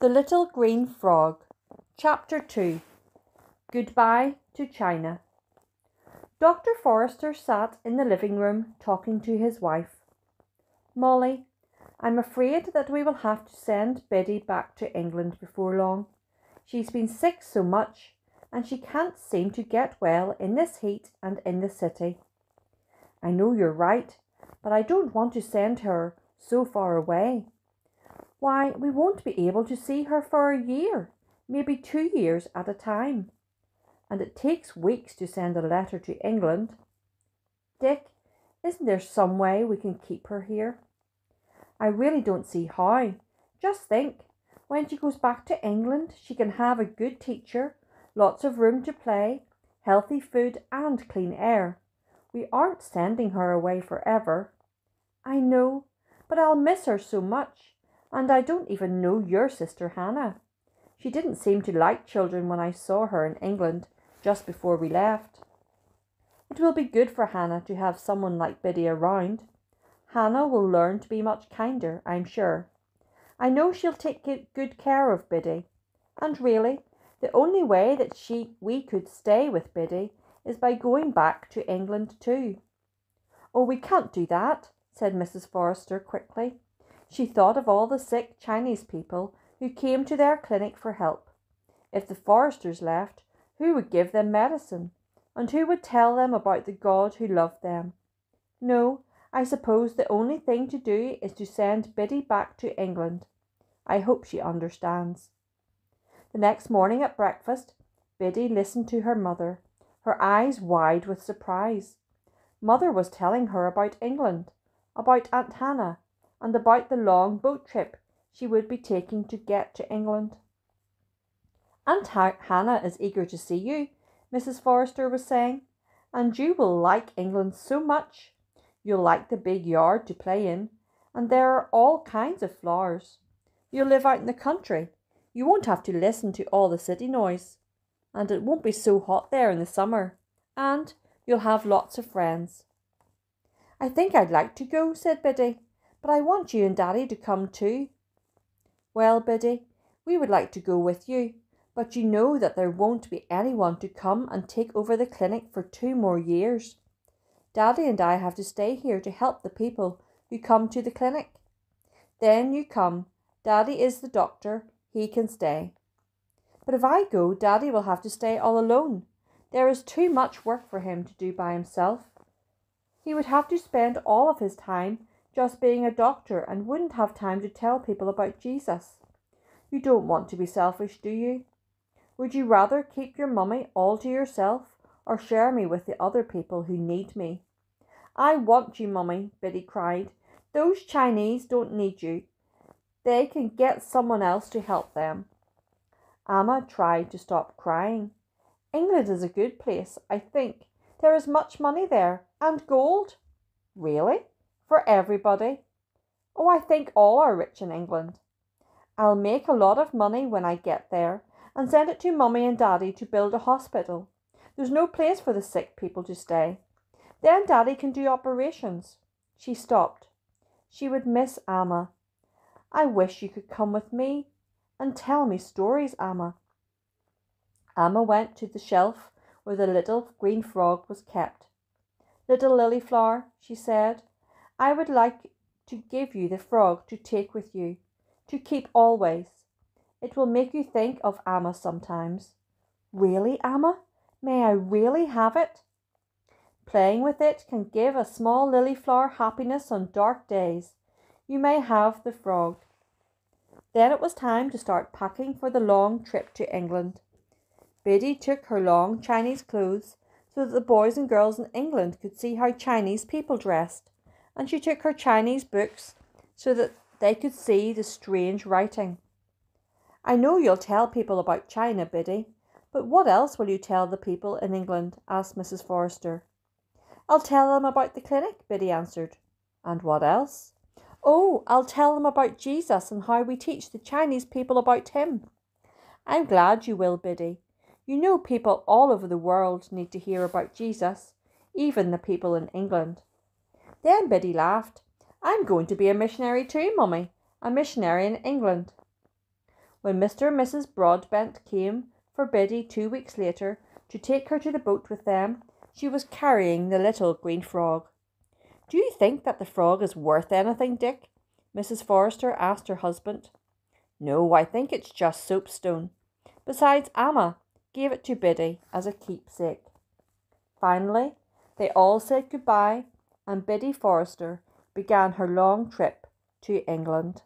The Little Green Frog. Chapter 2. Goodbye to China. Dr. Forster sat in the living room talking to his wife. Molly, I'm afraid that we will have to send Biddy back to England before long. She's been sick so much, and she can't seem to get well in this heat and in the city. I know you're right, but I don't want to send her so far away. Why, we won't be able to see her for a year, maybe 2 years at a time. And it takes weeks to send a letter to England. Dick, isn't there some way we can keep her here? I really don't see how. Just think, when she goes back to England, she can have a good teacher, lots of room to play, healthy food and clean air. We aren't sending her away forever. I know, but I'll miss her so much. And I don't even know your sister Hannah. She didn't seem to like children when I saw her in England just before we left. It will be good for Hannah to have someone like Biddy around. Hannah will learn to be much kinder, I'm sure. I know she'll take good care of Biddy. And really, the only way that we could stay with Biddy is by going back to England too. Oh, we can't do that, said Mrs. Forster quickly. She thought of all the sick Chinese people who came to their clinic for help. If the Forsters left, who would give them medicine? And who would tell them about the God who loved them? No, I suppose the only thing to do is to send Biddy back to England. I hope she understands. The next morning at breakfast, Biddy listened to her mother, her eyes wide with surprise. Mother was telling her about England, about Aunt Hannah, and about the long boat trip she would be taking to get to England. Aunt Hannah is eager to see you, Mrs. Forster was saying, and you will like England so much. You'll like the big yard to play in, and there are all kinds of flowers. You'll live out in the country. You won't have to listen to all the city noise, and it won't be so hot there in the summer, and you'll have lots of friends. I think I'd like to go, said Biddy. But I want you and Daddy to come too. Well, Biddy, we would like to go with you, but you know that there won't be anyone to come and take over the clinic for 2 more years. Daddy and I have to stay here to help the people who come to the clinic. Then you come. Daddy is the doctor. He can stay. But if I go, Daddy will have to stay all alone. There is too much work for him to do by himself. He would have to spend all of his time just being a doctor and wouldn't have time to tell people about Jesus. You don't want to be selfish, do you? Would you rather keep your mummy all to yourself or share me with the other people who need me? I want you, Mummy, Biddy cried. Those Chinese don't need you. They can get someone else to help them. Amma tried to stop crying. England is a good place, I think. There is much money there, and gold. Really? For everybody? Oh, I think all are rich in England. I'll make a lot of money when I get there and send it to Mummy and Daddy to build a hospital. There's no place for the sick people to stay. Then Daddy can do operations. She stopped. She would miss Amma. I wish you could come with me and tell me stories, Amma. Amma went to the shelf where the little green frog was kept. Little lily flower, she said, I would like to give you the frog to take with you, to keep always. It will make you think of Amma sometimes. Really, Amma? May I really have it? Playing with it can give a small lily flower happiness on dark days. You may have the frog. Then it was time to start packing for the long trip to England. Biddy took her long Chinese clothes so that the boys and girls in England could see how Chinese people dressed, and she took her Chinese books so that they could see the strange writing. I know you'll tell people about China, Biddy, but what else will you tell the people in England? Asked Mrs. Forster. I'll tell them about the clinic, Biddy answered. And what else? Oh, I'll tell them about Jesus and how we teach the Chinese people about him. I'm glad you will, Biddy. You know people all over the world need to hear about Jesus, even the people in England. Then Biddy laughed. I'm going to be a missionary too, Mummy, a missionary in England. When Mr. and Mrs. Broadbent came for Biddy 2 weeks later to take her to the boat with them, she was carrying the little green frog. "Do you think that the frog is worth anything, Dick?" Mrs. Forrester asked her husband. "No, I think it's just soapstone. Besides, Amma gave it to Biddy as a keepsake." Finally, they all said goodbye, and Biddy Forrester began her long trip to England.